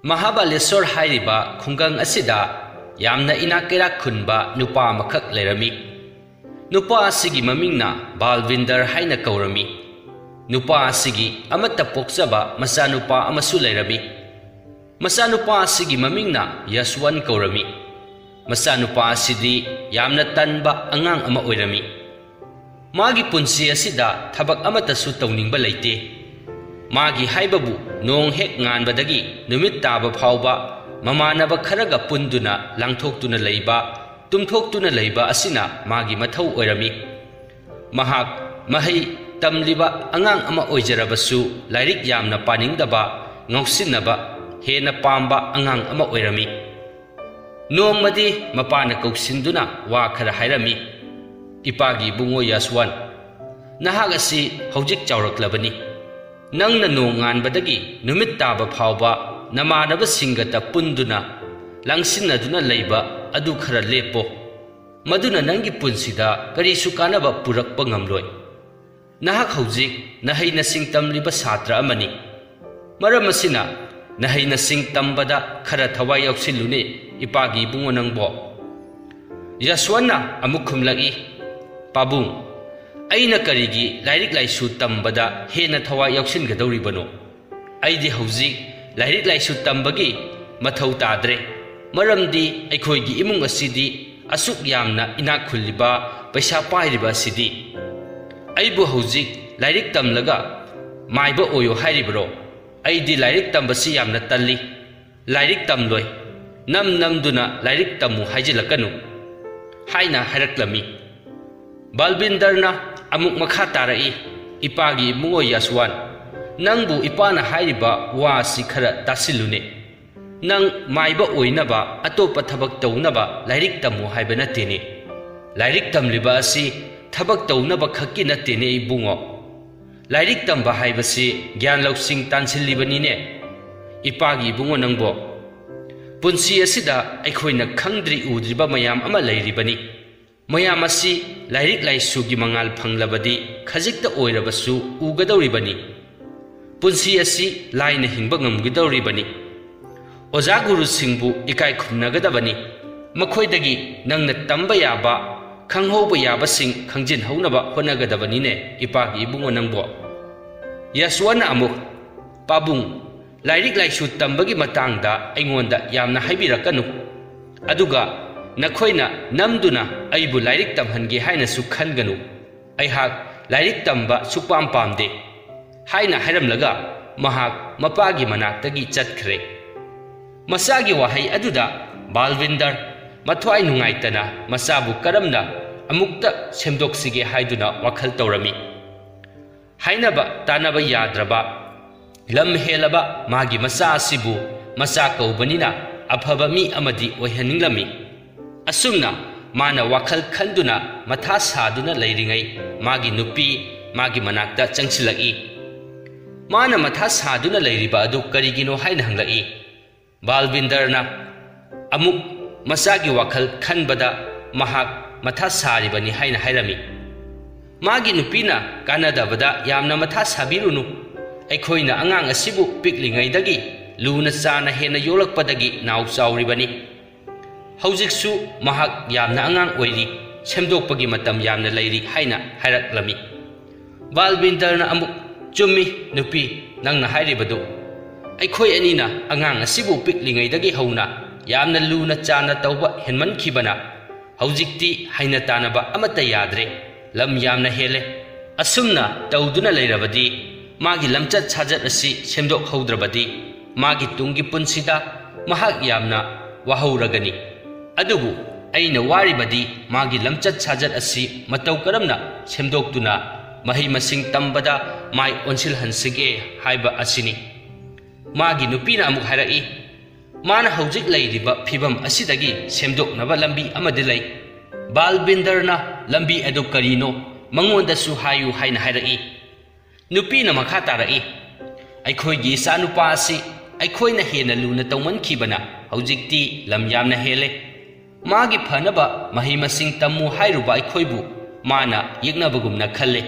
Mahabaleshwar hairiba khungang asida yamna inakira khunba nupa amakak lerami. Nupa asigi mamingna Balvinder haina kaurami. Nupa asigi amata pokjaba masanupa amasu lerami. Masanupa asigi mamingna Yaswan kaurami. Masanupa asidi yamna tanba angang ama oirami. Magi punsi asida thabak amatasu tawningba leite. Magi haibabu nong hek nganbadagi numit taba phawba mamanaba kharaga punduna langthoktuna leiba tumthoktuna leiba asina magi mathau oirami. Mahak mahai tamliba angang ama oijarabasu lairik yamna paningdaba ngausinnaba hena pamba angang ama oirami. Nongmadi mapana kausinduna wa khara hairami. Ipagi bungo Yaswan nahag asi hojik chawraklabani. Nangna nong nganbadagi numit taba phawba namanaba singata punduna langsinnaduna leiba adu khara lepo. Maduna nangi punsida karisu kanaba purakpa ngamloi. Nahak hojik nahai nasing tamliba satra amani. Maram asina nahai nasing tambada khara thawai yausilune ipagi bungo nangbo. Yaswanna amuk khumlagi. Pabung, aina karigi lairik laisu tambada hena thawa yauksingadoribano. Aidi hauzik lairik laisu tambagi mathau tadre. Maramdi aikhoigi imung asidi asuk yamna inak khulliba paisa pairiba asidi. Aibu hauzik lairik tamlaga maiba oyo hairibro. Aidi lairik tambasi yamna talli. Lairik tamloi. Namduna lairik tamu haijilakanu. Haina haraklami. Balvinderna amuk makha tarai ipagi mungo Yaswan nangbu ipana hairiba wa si khara tasilune nang maiba oinaba atopa thabak tawnaba lairik tamu haiba natene lairik tamliba asi thabak tawnaba khakki natene ibungo lairik tamba haibasi gyan lausing tansillibanine ipagi bungo nangbo punsi asida aikhoina khangdri udriba mayam ama lairibani. Mayam asi lairik laisugi mangal phanglabadi khajikta oirabasu ugadoribani. Punsi asi laina hingba ngamgidoribani. Oja guru singbu ikai khumnagadabani. Makhoidagi nangna tamba yaba khanghoba yaba sing khangjin haunaba honagadabani ne ipagi ibungo nangbo. Yaswana amuk pabung lairik laisu tambagi matangda aingonda yamna haibirakanu. Aduga Nakhoina namduna aibu lairik tamhange haina su khanganu aihak lairik tamba supam pamde haina hairamlaga mahak mapagi manaktagi chatkhre masagi wahai aduda Balvinder mathwai nungaitana masabu karamna amukta semdoksige haiduna wakhal tawrami hainaba tanaba yadraba lam helaba magi masa asibu masa kaubanina afaba mi amadi oihaninglami Asumna mana wakal khanduna matha saduna leiringai magi nupi magi manakta changsilai mana matha saduna leiriba adu karigino haina hanglai Balvinderna amuk masagi wakal khanbada mahak matha saribani haina hairami magi nupina kanadabada yamna matha sabirunu aikhoina angang asibu piklingaidagi luna chana hena yolakpadagi naw chawribani Haujiksu mahak yamna angang oiri semdokpagi matam yamna leiri haina hairaklami. Balvinderna amuk chummi nupi nangna hairibadu. Aikhoi anina angang asibu piklingaidagi hauna yamna luna chana tauba henmankhibana. Haujikti haina tanaba amata yadre lam yamna hele. Asumna tauduna leirabadi magi lamchat sajat asi semdok haudrabadi magi tungi punsida mahak yamna wahauragani. Adubu aina waribadi magi lamchat sajat asi matau karamna semdoktuna mahi masing tambada mai onsil hansige haiba asini magi nupina amuk harai mana haujik leiriba phibam asidagi semdoknaba lambi amadi lei Balvinderna lambi adu karino mangonda su hayu haina harai nupina makha tarai aikhoigi sanupa asi aikhoina hena luna tawmankhibana haujikti lam yamna hele Magi phanaba mahi masing tamu hairuba aikhoibu mana yeknabagumna khalle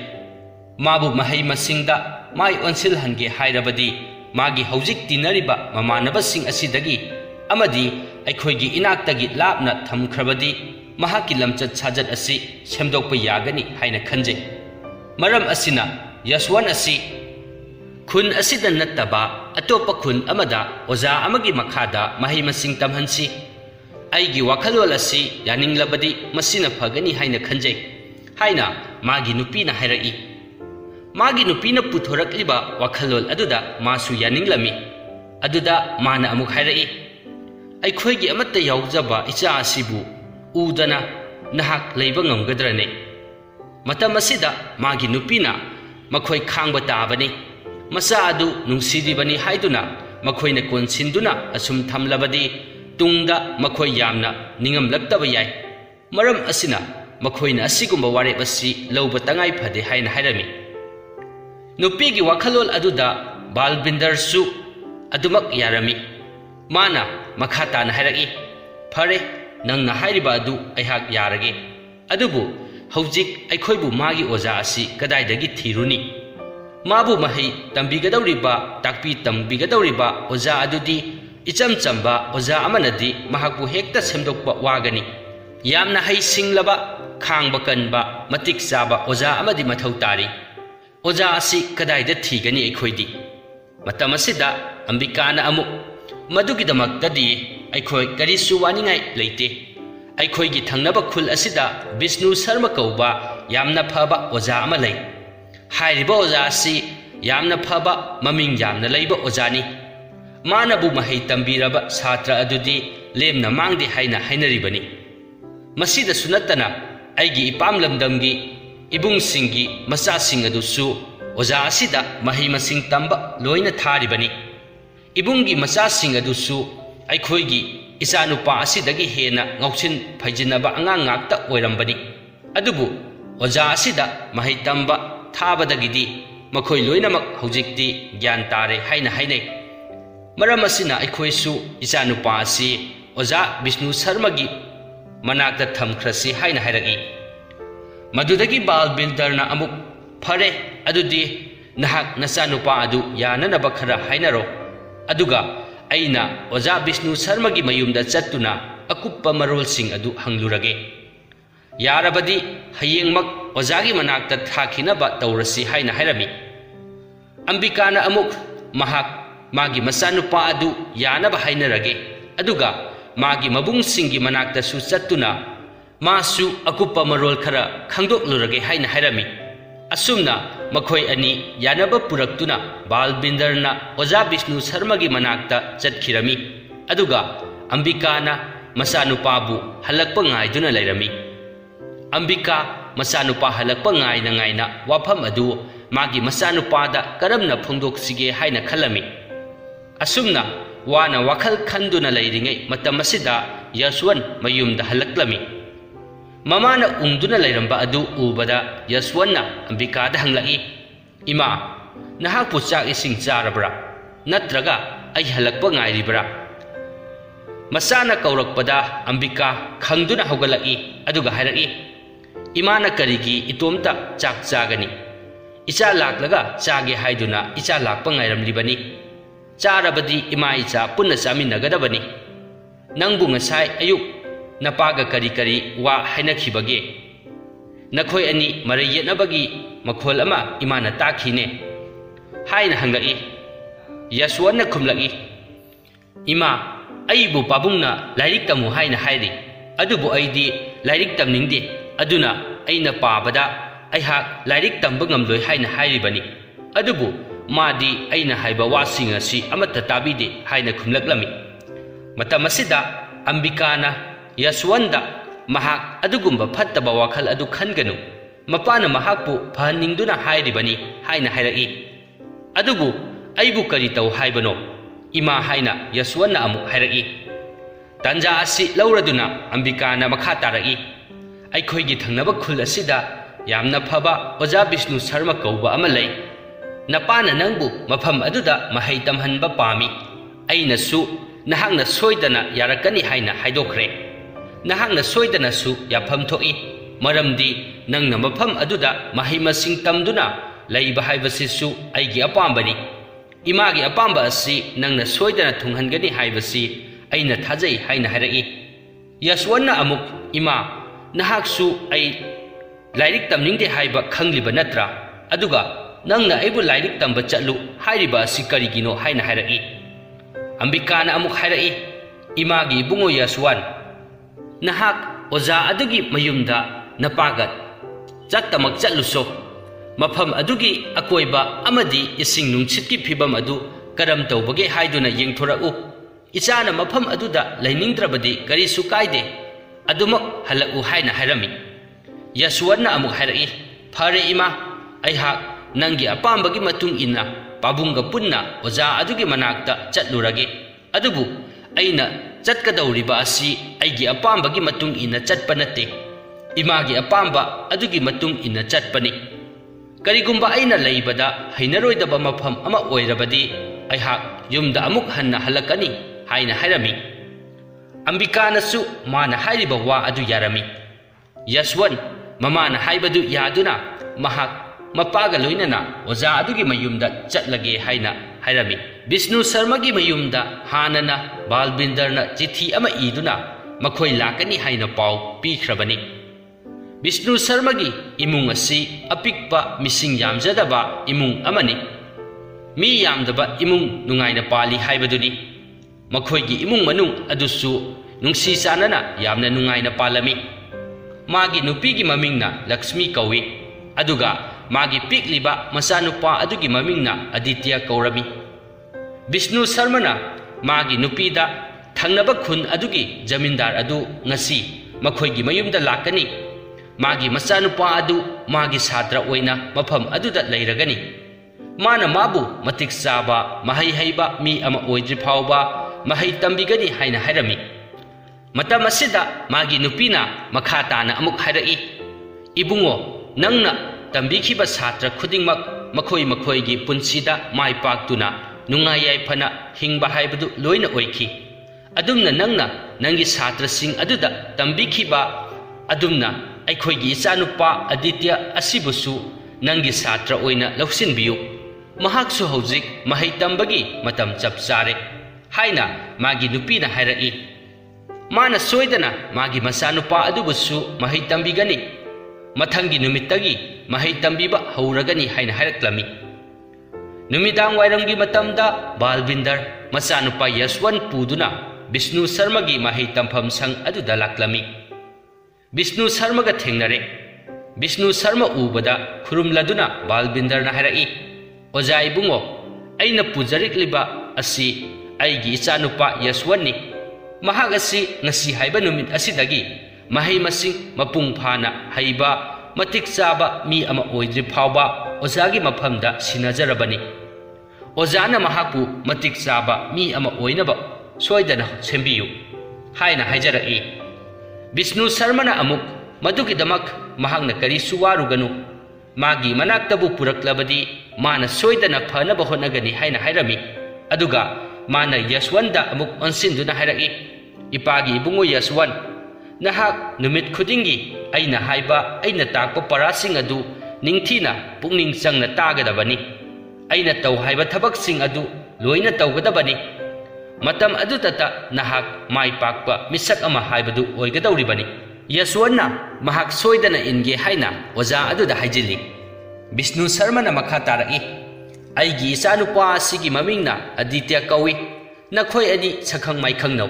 mabu mahi masingda mai onsil hange hairabadi मागी हौजिक तीनरिबा ममानबसिंग असिदगी अमदी अखोइगी इनाक्तगी लापना थमख्रबदी महाकी लमचत साजत असि सेमदोकप यागनी हाइना खंजे मरम असिना यशवन असि खुन असिदा नत्तबा अतोप खुन अमदा ओजा अमगी मखादा महै मसिंग तमहनसी आइगी वाखलोल असि यानिंगलबदी मसिना फगनी हाइना खंजे हाइना मागी नुपीना हाइरई मागी नुपीना पुथोरकलिबा वाखलोल अदुदा मासु यानिंगलमी अदुदा माना अमुक हाइरई अखोइगी अमत्ता यावजबा इचा असिबु उदना नहाक लैबा ngमगद्रने मतम असिदा मागी नुपीना मखोइ खांगबा ताबनी मसा अदु नुंसिदिबनी हाइदुना मखोइना कोनसिंदुना असुम थमलबदी तुंगदा मखोइ यामना निंगमलक्तबा याय मरम असिना मखोइना असिगुम्बा वारेप असि लौबा तंगाइ फदे हाइना हाइरमी नुपीगी वाखलोल अदुदा बालबिंदरसु अदुमक यारमी माना मखाताना हाइरगी फरे नंगना हाइरिबा अदु अहाक यारगे अदुबु हौजिक अखोइबु मागी ओजा असि कदाइदगी थीरुनी माबु महै तंबिगदौरिबा ताकपी तंबिगदौरिबा ओजा अदुदी इचम चंबा ओजा अमनदी महाकु हेक्ता सेमदोकपा वागनी यामना है सिंगलबा खांगबा कनबा मतिक चाबा ओजा अमदी मथौ तारी ओजा असि कदाइदा थीगनी अखोइदी मतम असिदा अंबिकाना अमु मदुगिदमक्तदी अखोइ करिसु वानिंगाइ लेते अखोइगी थंगनबा खुल असिदा विष्णु शर्मा कौबा यामना फबा ओजा अमा लै हाइरिबा ओजा असि यामना फबा ममिंग यामना लैबा ओजानी मानबु महै तंबीरबा छात्र अदुदी लेमना मांगदे हाइना हाइनरिबनी मसीदा सुनतना आइगी इपाम लमदमगी इबुंगसिंगी मचासिंग अदुसु ओजा असिदा महै मसिंग तंबा लोइना थारिबनी इबुंगी मचासिंग अदुसु अखोइगी इचानुपा असिदगी हेना ngausin फैजिनबा अंगांग ngakta ओइरंबनी अदुबु ओजा असिदा महै तंबा थाबदगिदी मखोइ लोइनमक हौजिकती ज्ञान तारे हाइना हाइनै मरम असिना अखोइसु इचानुपा असि ओजा विष्णु शर्मागी मनाक्ता थमख्रसी हाइना हाइरगी मदुदगी बालबिंदरना अमुक फरे अदुदी नहाक नचानुपा अदु याननबा खरा हाइनरो अदुगा अइना ओजा विष्णु शर्मागी मयुमदा चत्तुना अकुप्पा मरोलसिंग अदु हंगलुरगे यारबदी हयेंगमक ओजागी मनाक्ता थाखिनबा तौरसी हाइना हाइरमी अंबिकाना अमुक महाक मागी मचानुपा अदु यानबा हाइनरगे अदुगा मागी मबुंगसिंगी मनाक्तासु चत्तुना मासु अकुप्पा मरोल खरा खंगदोकलुरगे हाइना हाइरमी असुमना मखोइ अनि यानबा पुरक्तुना बालबिंदरना ओजा Vishnu शर्मागी मनाक्ता चतखिरमी अदुगा अंबिकाना मचानुपाबु हलक्पा ngaiduna lairami Ambika मचानुपा हलक्पा ngaina ngaina वाफम अदु मागी मचानुपादा करमना फोंदोकसिगे हाइना खलमी असुमना वाना वाखल खंदुना लैरिङै मतम असिदा यशवन मयुमदा हलक्लमी ममाना उंगदुना लैरंबा अदु उबदा यशवनना अंबिकादा हंगलई इमा नहाकु चाक इसिंग चारबरा नत्रगा अइ हलक्पा ngairibरा मसाना कौरकपदा अंबिका खंगदुना हौगलई अदुगा हाइरई इमाना करिगी इतोमता चाक चागनी इचा लाकलगा चागे हाइदुना इचा लाकपा ngairमलिबनी चारबदी इमा इचा पुन्ना चामिनगदबनी नंगबु ngसाय अयुक नपागा करी करी वा हाइनखिबगे नखोय अनि मरै येनबगी मखोल अमा इमाना ताखिने हाइना हंगई यशवनना खुमलगी इमा अइबु पाबुंगना लाइरिक तमु हाइना हाइरि अदुबु अइदी लाइरिक तमनिंगदे अदुना अइना पाबदा अइहाक लाइरिक तंबा ngamloi हाइना हाइरिबनी अदुबु मादी अइना हाइबा वासिंग असि अमत्ता ताबिदे हाइना खुमलक्लमी मतम असिदा अंबिकाना यशवनदा महाक अदुगुम्बा फत्तबा वाखल अदु खनगनु मपाना महाकपु फहनिंगदुना हाइरिबनी हाइना हाइरई अदुबु अइबु करी तौ हाइबनो इमा हाइना यशवनना अमु हाइरई तंजा असि लौरदुना अंबिकाना मखा तारई अइखोइगी थंगनबा खुल असिदा यामना फबा ओजा विष्णु शर्मा कौबा अमा लै नपाना नंगबु मफम अदुदा महै तमहनबा पामी अइनसु नहांगना सोइदना यारकनी हाइना हाइदोखरे नहांगना सोइदनासु याफम थोई मरमदी नंगना मफम अदुदा महै मसिंग तमदुना लैबा हाइबसिसु अइगी अपामबनी इमागी अपाम्बा असि नंगना सोयदना थुंगहनगनी हाइबसी अइना थाजै हाइना हाइरई यशवंतना अमुक इमा नहाकसु अइ लाइरिक तमनिंगदे हाइबा खंगलिबा नत्रा अदुगा नंगना अइबु लाइरिक तंबा चलु हाइरिबा असि करिगिनो हाइना हाइरई अंबिकाना अमुक हाइरई इमागी इबुंगो यशवंत नहाक ओजा अदुगी मयुमदा नपागा चत्तमक चलुसो मफम अदुगी अकोइबा अमदी इसिंग नुंगसितकी फिबम अदु करम तौबगे हाइदुना येंथोरउ इचाना मफम अदुदा लैनिंद्रबदी करिसु कायदे अदुमक हलउ हाइना हाइरमी यशवंतना अमुक हाइरई फरे इमा अइहाक नंगी अपाम्बगी मतुंग इन्ना पाबुंगा पुन्ना ओजा अदुगी मनाक्ता चटलुरगे अदुबु अइना चटकदौरिबा असि अइगी अपाम्बगी मतुंग इन्ना चटपा नत्ते इमागी अपाम्बा अदुगी मतुंग इन्ना चटपनी करिगुंबा अइना लैबदा हैनरोइदबा मफम अमा ओइरबदी अइहाक युमदा अमुक हन्ना हलकनी हाइना हाइरमी अंबिकानसु माना हाइरिबा वा अदु यारमी यशवंत ममाना हाइबदु यादुना महाक मपागा लोइनना ओजा अदुगी मयुमदा चटलगे हाइना हाइरमी विष्णु शर्मा की मयुमदा हानना बालबिंदरना चिठी अमा इदुना मखोय लाकनी हाइना पाव पीख्रबनी विष्णु शर्मा की इमुंग असि अपिकपा मिसिंग यामजदबा इमुंग अमनी मी यामदबा इमुंग नुंगाइना पाली हाइबदुनी मखोयगी इमुंग मनुंग अदुसु नुंगसी चानना यामना नुंगाइना पालमी मागी नुपीगी ममिंगना लक्ष्मी कौवी अदुगा मागी पिकलिबा मचानुपा अदुगी ममिंगना आदित्य कौरमी विष्णु शर्मा मागी नुपीदा थंगनबा खुन अदुगी जमींदार अदु ngasi मखोयगी मयुमदा लाकनी मागी मचानुपा अदु मागी छात्र ओइना मफम अदुदा लैरगनी माना माबु मतिक चाबा महै हैबा मी अमा ओइद्रि फावबा महै तंबिगनी हाइना हाइरमी मतम असिदा मागी नुपीना मखा ताना अमुक हाइरई इबुंगो नंगना तंबिखिबा छात्र खुदिंगमक मखोय मखोयगी पुंसीदा माय पाक्तुना नुंगाय याइफना हिंगबा हाइबदु लोइना ओइखि अदुमना नंगना नंगी छात्र सिंग अदुदा तंबिखिबा अदुमना अखोयगी इचानुपा आदित्य असिबुसु नंगी छात्र ओइना लौसिनबियु महाक्सु हौजिक महै तंबगी मतम चप चारे हाइना मागी नुपीना हाइरई माना सोयदना मागी मचानुपा अदुबुसु महै तंबिगनी मथंगी नुमित्तगी महै तंबिबा हौरगनी हाइना हाइरक्लमी नुमिदांग वाइरमगी मतमदा बालबिंदर मचानुपा यशवंत पुदुना विष्णु शर्मा की महै तंफम संग अदुदा लाक्लमी विष्णु शर्मा का थेंगनरे विष्णु शर्मा उबदा खुरुमलदुना बालबिंदरना हाइरई ओजा इबुंगो अइना पुजरिकलिबा असि अइगी इचानुपा यशवंतनी महाग असि ngasi हाइबा नुमित असिदगी महै मसिंग मपुंग फाना हाइबा मतिक चाबा मी अमा ओइद्रि फावबा ओजागी मफमदा सिनाजरबनी ओजाना महाकु मतिक चाबा मी अमा ओइनबा सोयदना सेंबियु हाइना हाइजरई विष्णु शर्माना अमुक मदुगिदमक महागना करी सुवारुगनु मागी मनाक्तबु पुरक्लबदी माना सोयदना फनबा होनगनी हाइना हाइरमी अदुगा माना यशवंत अमुक अनसिंदुना हाइरई इपागी इबुंगो यशवंत नहाक नुमित खुदिंगी अइना हाइबा अइना ताकपा परासिंग अदु निंगथीना पुंगनिंग चंगना तागदबनी अइना तौ हाइबा थबकसिंग अदु लोइना तौगदबनी मतम अदुतता नहाक माय पाकपा मिसक अमा हाइबदु ओइगदौरिबनी यशवंतना महाक सोयदना इनगे हाइना ओजा अदुदा हाइजिली विष्णु शर्माना मखा तारई अइगी इचानुपा असिगी ममिंगना आदित्य कौवी नखोय अनी सखंग माइखंगनौ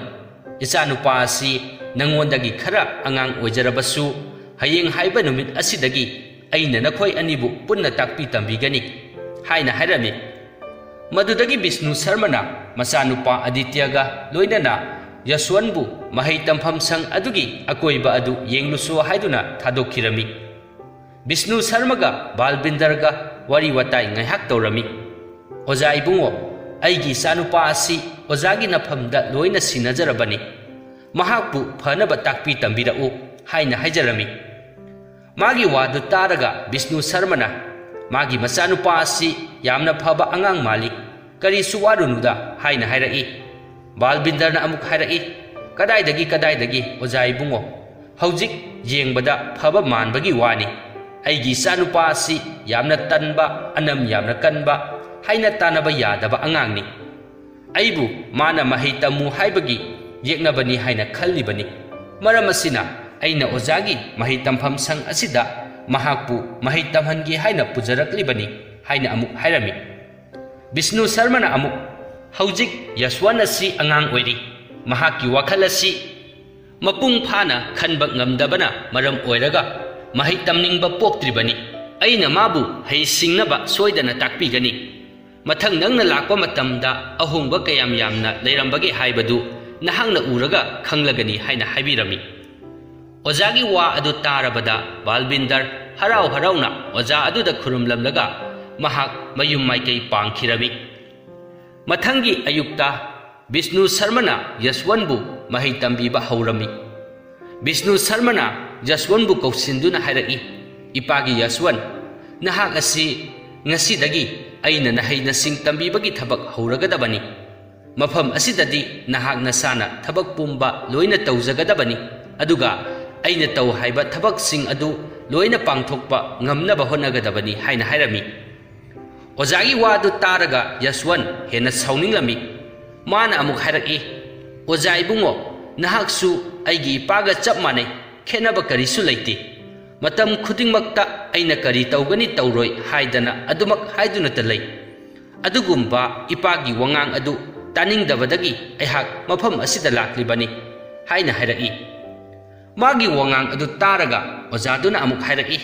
इचानुपा असि नंगोंदगी खरा अंगांग ओइजरबसु हयेंग हाइबा नुमित असिदगी अइना नखोय अनिबु पुन्ना ताकपी तंबिगनी हाइना हाइरमी मदुदगी विष्णु शर्माना मचानुपा आदित्यगा लोइनना यशवंतबु महै तंफम संग अदुगी अकोइबा अदु येंगलुसु हाइदुना थादोखिरमी विष्णु शर्मागा बालबिंदरगा वारी वताई ngaiहक तौरमी ओजा इबुंगो अइगी इचानुपा असि ओजागी नफमदा लोइना सिनाजरबनी महाकु फनबा ताकपी तंबिरउ हाइना हाइजरमी मागी वादु तारगा विष्णु शर्माना मागी मचानुपा असि यामना फबा अंगांग माली करी सुवारुनुदा हाइना हाइरई बालबिंदरना अमुक हाइरई कदाइदगी ओजा इबुंगो हौजिक येंबदा फबा मानबगी वानी अइगी इचानुपा असि यामना तनबा Anam यामना कनबा haina tanaba yadaba angangni aibu mana mahai tamu haibagi yeknabani haina khallibani maram asina aina ojagi mahai tampham sang asida mahakpu mahai tamhangi haina pujaraklibani haina amuk hairami Vishnu Sarmana amuk haujik Yaswan asi angang oiri mahaki wakhal asi mapung phana khanba ngamdabana maram oiraga mahai tamningba poktribani aina mabu hei singnaba soidana takpigani mathang nangna lakpa matamda ahungba kayam yamna leirambagi haibadu nahangna uraga khanglagani haina haibirami ojagi wa adu tarabada Balbindar harau harauna oja aduda khurumlamlaga mahak mayum maikai pangkhirami mathangi ayukta Vishnu Sarmana Yaswanbu mahai tambiba haurami Vishnu Sarmana Yaswanbu kausinduna hairaki ipagi Yaswan nahak asi ngasidagi aina nahai nasing tambibagi thabak hauragadabani mafam asidadi nahak nasana thabak pumba loina tawjagadabani aduga aina taw haiba thabak sing adu loina pangthokpa ngamnaba honagadabani haina hairami ojagi wadu taraga Yaswan hena sauninglami mana amuk hairaki oja ibungo nahaksu aigi ipaga chap manai khenaba karisu leite matam khudingmakta aina kari tawgani tawroi haidana adumak haiduna talai adugumba ipagi wangang adu taningdabadagi aihak mafam asida laklibani haina hairaki magi wangang adu taraga ojaduna amuk hairaki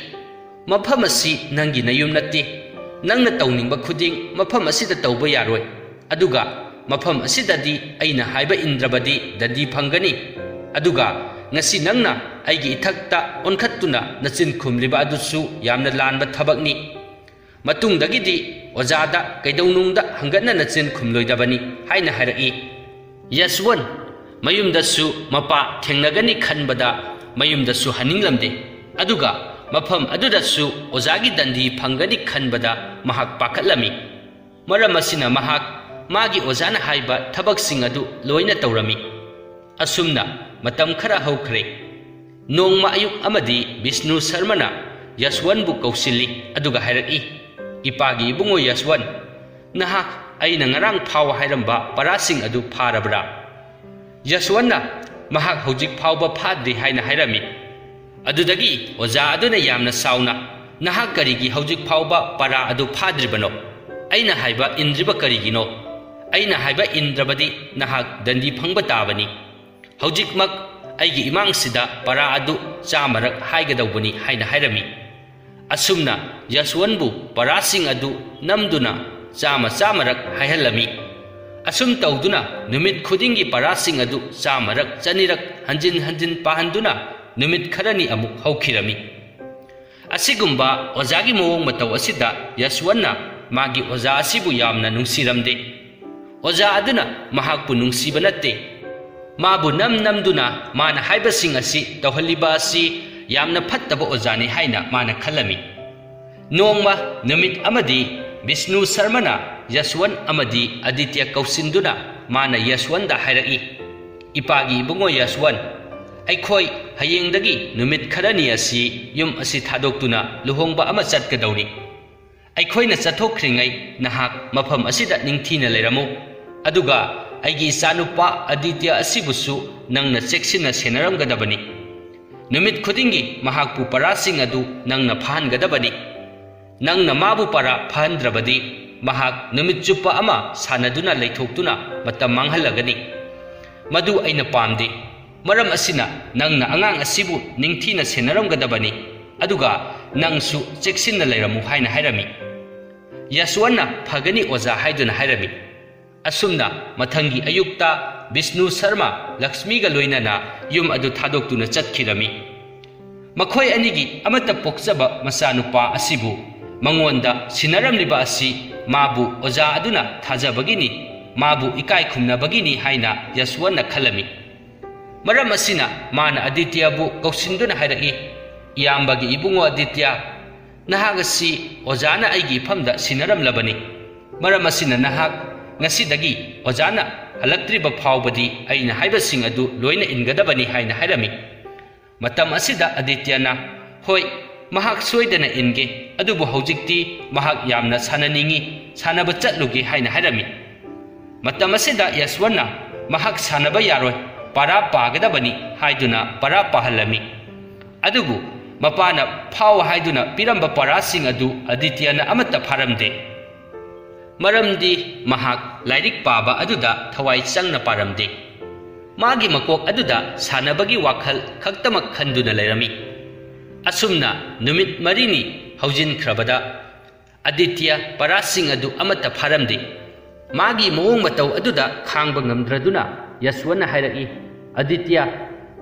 mafam asi nangi nayum natti nangna tawningba khuding mafam asida tawba yaroi aduga mafam asidadi aina haiba indrabadi dadi phangani aduga ngasi nangna aigi ithakta onkhattuna nachin khumliba adusu yamna lanba thabakni matungdagidi ojada kaidaunungda hangatna nachin khumloidabani haina hairaki Yaswan mayumdasu mapa thengnagani khanbada mayumdasu haninglamde aduga mafam adudasu ojagi dandi phangani khanbada mahak pakhatlami maram asina mahak magi ojana haiba thabaksing adu loina tawrami asumna matam khara haukhre nongma ayuk amadi Vishnu Sarmana Yaswanbu kausili aduga hairaki ipagi ibungo Yaswan nahak aina ngarang phawa hairamba parasing adu pharabra Yaswanna mahak hojik phawba phadri haina hairami adudagi oja aduna yamna sauna nahak karigi hojik phawba para adu phadribano aina haiba indriba karigino aina haiba indrabadi nahak dandi phangba tabani hojikmak aigi imang-sida para adu chamarak haigadawbani haina hairami asumna Yaswanbu parasing adu namduna chamarak haihallami asum tawduna numit khudingi parasing adu chamarak chanirak hanjin pahanduna numit kharani amuk haukhirami asigumba ojagi mowong mataw asida Yaswanna magi oja asibu yamna nungsiramde oja aduna mahakpu nungsiba natte mabu namduna mana haibasing asi tawhaliba asi yamna phattaba ojani haina mana khalami nongma numit amadi Vishnu Sarmana Yaswan amadi Aditya kausinduna mana Yaswanda hairaki ipagi ibungo Yaswan aikhoi hayengdagi numit kharani asi yum asi thadoktuna luhongba ama chatkadawri aikhoina chathokringai nahak mafam asida ningthina leiramu aduga aigi sanupa Aditya asibusu nangna cheksina senaramgadabani numit khudingi mahakpu parasing adu nangna phangadabani nangna mabu para phandrabadi mahak numit chupa ama sanaduna leithoktuna matam manghalagani madu aina pamde maram asina nangna angang asibu ningthina senaramgadabani aduga nangsu cheksinna leiramu haina hairami Yaswanna phagani oja haiduna hairami asumna mathangi ayukta Vishnu Sarma Lakshmiga loinana yum adu thadoktuna chatkhirami makhoi anigi amata pokjaba masanupa asibu mangonda sinaramliba asi mabu oja aduna thajabagini mabu ikai khumnabagini haina Yaswanna khalami maram asina mana Adityabu kausinduna hairaki iyambagi ibungo Aditya nahak asi ojana aigi famda sinaramlabani maram asina nahak ngasidagi ojana halaktriba phawbadi aina haibasing adu loina ingadabani haina hairami matam asida Adityana hoi mahak soidana inge adubu hojikti mahak yamna sananingi sanaba chatluge haina harami. Matam asida Yaswanna mahak sanaba yaroi para pagadabani haiduna para pahalami. Adubu mapana phau haiduna piramba parasing adu Adityana amata pharamde. Maramdi mahak lairik paba aduda thawai changna paramde. Magi makok aduda sanabagi wakhal khaktamak khanduna lairami. Asumna numit marini haujin khrabada Aditya parasing adu amata pharamde. Magi moong matau aduda khangba ngamdraduna Yaswanna hairaki. Aditya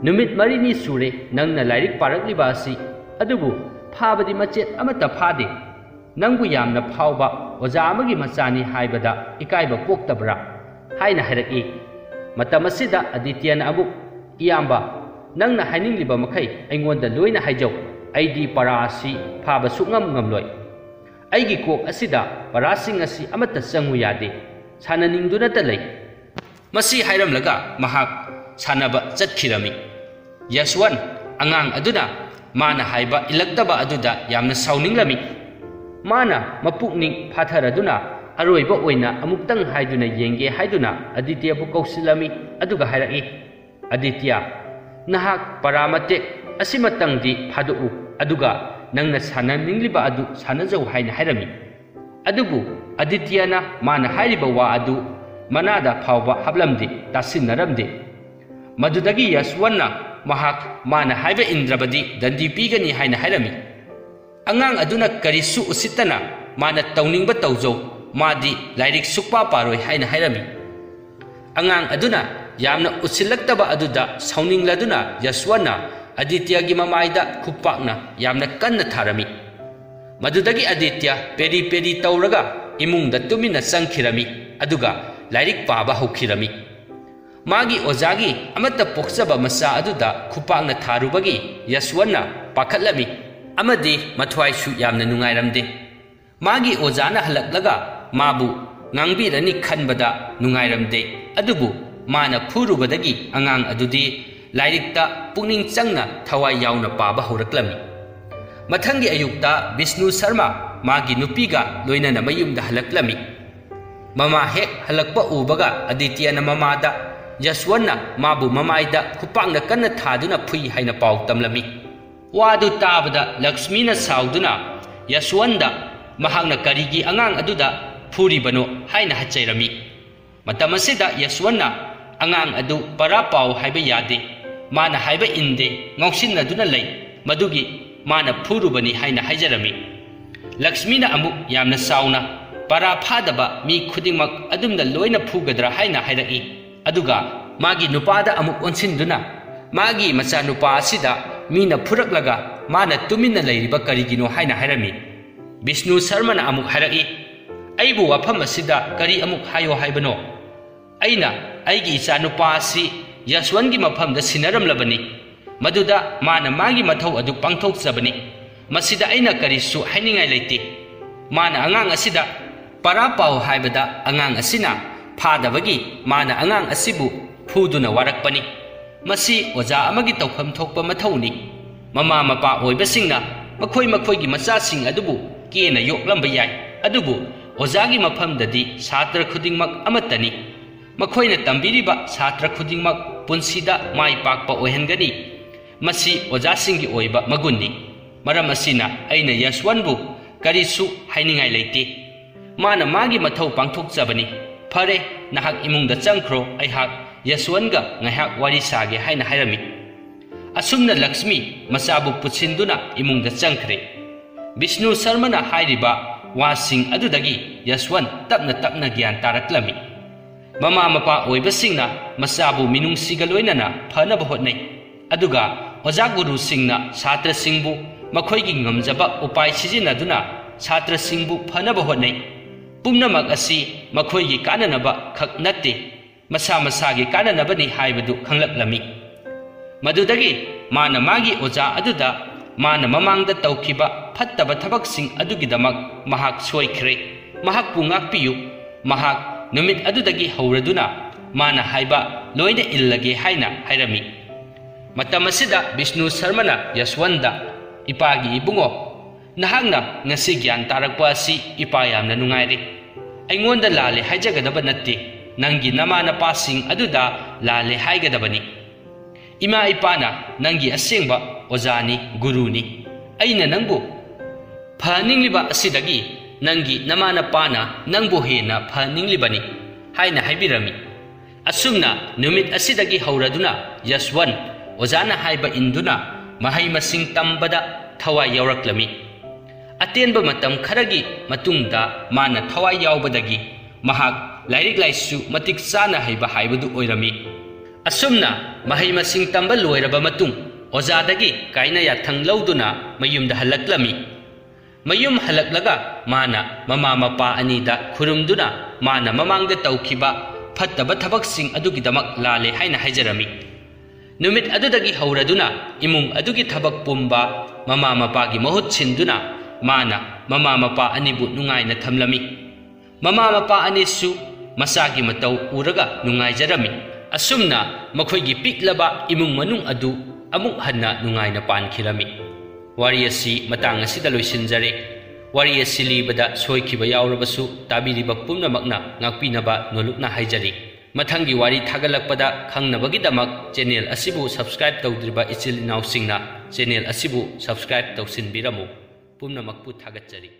numit marini sure nangna lairik parakliba asi adubu phabadi machet amata phade. Nangbu yamna phauba oja amagi machani haibada ikaiba poktabra haina hairaki. Matam asida Adityana amuk iyamba nangna hainingliba makhai aingonda loina haijau aidi parasi phaba sungam ngamloi. Aigi kok asida parasing asi amata changu yade sananingduna ta lei. Masi hairamlaga mahak sanaba chatkhirami. Yaswan angang aduna mana haiba ilagdaba aduda yamna sauninglami. Mana mapukning phatharaduna aroiba oina amuktang haiduna yenge haiduna Aditya bu kausilami aduga hairaki. Aditya nahak paramatek asimatangdi phadu aduga nangna sananingliba adu sanajau haina hairami. Adubu Adityana mana hairiba wa adu manada phauba hablamdi tasinnaramdi. Madudagi Yaswanna mahak mana haiba indrabadi dandi pigani haina hairami. Angang aduna karisu usitana mana tauningba taujau madi lairik sukpa paroi haina hairami. Angang aduna yamna usilaktaba aduda sauningladuna Yaswanna Adityagi mamaida khupakna yamna kanna tharami. Madudagi Aditya peri peri tauraga imungda tumina sangkhirami aduga lairik paba haukhirami. Magi ojagi amata poksaba masa aduda khupakna tharubagi Yaswanna pakhatlami amadi mathwaisu yamna nungairamde. Magi ojana halaklaga mabu ngangbirani khanbada nungairamde. Adubu mana phurubadagi angang adudi lairikta pungning changna thawai yauna paba horaklami. Mathangi ayukta Vishnu Sharma magi nupiga loinana mayumda halaklami. Mama hek halakpa ubaga Adityana mamada Yaswanna mabu mamaida khupangna kanna thaduna phui haina pau tamlami. Wadu tabada Lakshmina sauduna Yaswanda mahakna karigi angang aduda phuribano haina hachairami. Matam asida Yaswanna angang adu para pau haiba yade. Mana haiba inde ngausinnaduna lei madugi mana phurubani haina haijarami. Lakshmina amuk yamna sauna para phadaba mi khudingmak adumna loina phugadra haina hairaki. Aduga magi nupada amuk onsinduna magi macha nupa asida mina phuraklaga mana tumina leiriba karigino haina hairami. Vishnu Sharmana amuk hairaki. Aibu wafam asida kari amuk hayo haibano. Aina aigi icha nupa asi Yaswangi mafamda sinaramlabani. Maduda mana magi mathau adu pangthokjabani. Masida aina karisu hainingai leite. Mana angang asida para pau haibada angang asina phadabagi mana angang asibu phuduna warakpani. Masi oja amagi tawkham thokpa mathauni. Mama mapa oibasingna makhoi makhoigi machasing adubu kena yoklamba yai. Adubu ojagi mafamdadi satra khudingmak amatani. Makhoina tambiriba satra khudingmak punsida mai pakpa oihangani. Masi ojasingi oiba magunni. Maram asina aina Yaswanbu karisu hainingai leite. Mana magi mathau pangthokjabani. Phare nahak imungda changkhro aihak Yaswanga ngahak wari sage haina hairami. Asumna Lakshmi masabu putsinduna imungda changkhre. Vishnu Sharmana hairiba wasing adudagi Yaswan tapna tapna gyan taraklami. Mama mapa oibasingna masabu minungsiga loinana phanaba hotnai. Aduga oja guru singna satra singbu makhoigi ngamjaba upai sijinaduna satra singbu phanaba hotnai. Pumnamak asi makhoigi kananaba khak natte masa masagi kananabani haibadu khanglaklami. Madudagi mana magi oja aduda mana mamangda tawkiba phattaba thabaksing adugidamak mahak soikhre. Mahak pu ngakpiyu. Mahak numit adudagi hauraduna mana haiba loina illage haina hairami. Matam asida Vishnu Sharmana Yaswanda ipagi ibungo nahangna ngasi gyan tarakpa asi ipa yamna nungairi. ꯑꯩꯉꯣꯟꯗ ꯂꯥꯜꯂꯦ ꯍꯥꯏꯖꯒꯗꯕ ꯅꯠꯇꯦ, ꯅꯪꯒꯤ ꯅꯃꯥ ꯅꯄꯥꯁꯤꯡ ꯑꯗꯨꯗ ꯂꯥꯜꯂꯦ ꯍꯥꯏꯒꯗꯕꯅꯤ꯫ ꯏꯃꯥ ꯏꯄꯥꯅ ꯅꯪꯒꯤ ꯑꯁꯦꯡꯕ ꯑꯣꯖꯥꯅꯤ, ꯒꯨꯔꯨꯅꯤ꯫ ꯑꯩꯅ ꯅꯪꯕꯨ ꯐꯍꯟꯅꯤꯡꯂꯤꯕ ꯑꯁꯤꯗꯒꯤ ꯅꯪꯒꯤ ꯅꯃꯥ ꯅꯄꯥꯅ ꯅꯪꯕꯨ ꯍꯦꯟꯅ ꯐꯍꯟꯅꯤꯡꯂꯤꯕꯅꯤ ꯍꯥꯏꯅ ꯍꯥꯏꯕꯤꯔꯝꯃꯤ꯫ ꯑꯁꯨꯝꯅ ꯅꯨꯃꯤꯠ ꯑꯁꯤꯗꯒꯤ ꯍꯧꯔꯗꯨꯅ ꯌꯁꯋꯟꯠ ꯑꯣꯖꯥꯅ ꯍꯥꯏꯕ ꯏꯟꯗꯨꯅ ꯃꯍꯩ ꯃꯁꯤꯡ ꯇꯝꯕꯗ ꯊꯋꯥꯏ ꯌꯥꯎꯔꯛꯂꯝꯃꯤ꯫ ꯑꯇꯦꯟꯕ ꯃꯇꯝ ꯈꯔꯒꯤ ꯃꯇꯨꯡꯗ ꯃꯥꯅ ꯊꯋꯥꯏ ꯌꯥꯎꯕꯗꯒꯤ ꯃꯍꯥꯛ ꯂꯥꯏꯔꯤꯛ ꯂꯥꯏꯁꯨ ꯃꯇꯤꯛ ꯆꯥꯅ ꯍꯩꯕ ꯍꯥꯏꯕꯗꯨ ꯑꯣꯏꯔꯝꯃꯤ꯫ ꯑꯁꯨꯝꯅ ꯃꯍꯩ ꯃꯁꯤꯡ ꯇꯝꯕ ꯂꯣꯏꯔꯕ ꯃꯇꯨꯡ ꯑꯣꯖꯥꯗꯒꯤ ꯀꯥꯏꯅ ꯌꯥꯊꯪ ꯂꯧꯗꯨꯅ ꯃꯌꯨꯝꯗ ꯍꯜꯂꯛꯂꯝꯃꯤ꯫ ꯃꯌꯨꯝ ꯍꯜꯂꯛꯂꯒ ꯃꯥꯅ ꯃꯃꯥ ꯃꯄꯥ ꯑꯅꯤꯗ ꯈꯨꯔꯨꯝꯗꯨꯅ ꯃꯥꯅ ꯃꯃꯥꯡꯗ ꯇꯧꯈꯤꯕ ꯐꯠꯇꯕ ꯊꯕꯛꯁꯤꯡ ꯑꯗꯨꯒꯤꯗꯃꯛ ꯂꯥꯜꯂꯦ ꯍꯥꯏꯅ ꯍꯥꯏꯖꯔꯝꯃꯤ꯫ ꯅꯨꯃꯤꯠ ꯑꯗꯨꯗꯒꯤ ꯍꯧꯔꯗꯨꯅ ꯏꯃꯨꯡ ꯑꯗꯨꯒꯤ ꯊꯕꯛ ꯄꯨꯝꯕ ꯃꯃꯥ ꯃꯄꯥꯒꯤ ꯃꯍꯨꯠ ꯁꯤꯟꯗꯨꯅ ꯃꯥꯅ ꯃꯃꯥ ꯃꯄꯥ ꯑꯅꯤꯕꯨ ꯅꯨꯡꯉꯥꯏꯅ ꯊꯝꯂꯝꯃꯤ꯫ ꯃꯃꯥ ꯃꯄꯥ ꯑꯅꯤꯁꯨ ꯃꯆꯥꯒꯤ ꯃꯇꯧ ꯎꯔꯒ ꯅꯨꯡꯉꯥꯏꯖꯔꯝꯃꯤ꯫ ꯑꯁꯨꯝꯅ ꯃꯈꯣꯏꯒꯤ ꯄꯤꯛꯂꯕ ꯏꯃꯨꯡ ꯃꯅꯨꯡ ꯑꯗꯨ ꯑꯃꯨꯛ ꯍꯟꯅ ꯅꯨꯡꯉꯥꯏꯅ ꯄꯥꯟꯈꯤꯔꯝꯃꯤ꯫ ꯋꯥꯔꯤ ꯑꯁꯤ ꯃꯇꯥꯡ ꯑꯁꯤꯗ ꯂꯣꯏꯁꯤꯟꯖꯔꯦ꯫ ꯋꯥꯔꯤ ꯑꯁꯤ ꯂꯤꯕꯗ ꯁꯣꯏꯈꯤꯕ ꯌꯥꯎꯔꯕꯁꯨ ꯇꯥꯕꯤꯔꯤꯕ ꯄꯨꯝꯅꯃꯛꯅ ꯉꯥꯛꯄꯤꯅꯕ ꯅꯣꯜꯂꯨꯛꯅ ꯍꯥꯏꯖꯔꯤ꯫ ꯃꯊꯪꯒꯤ ꯋꯥꯔꯤ ꯊꯥꯒꯠꯂꯛꯄꯗ ꯈꯪꯅꯕꯒꯤꯗꯃꯛ ꯆꯦꯅꯦꯜ ꯑꯁꯤꯕꯨ ꯁꯕꯁꯀ꯭ꯔꯥꯏꯕ ꯇꯧꯗ꯭ꯔꯤꯕ ꯏꯆꯤꯜ ꯏꯅꯥꯎꯁꯤꯡꯅ ꯆꯦꯅꯦꯜ ꯑꯁꯤꯕꯨ ꯁꯕꯁꯀ꯭ꯔꯥꯏꯕ ꯇꯧꯁꯤꯟꯕꯤꯔꯝꯃꯨ꯫ ꯄꯨꯝꯅꯃꯛꯄꯨ ꯊꯥꯒꯠꯆꯔꯤ꯫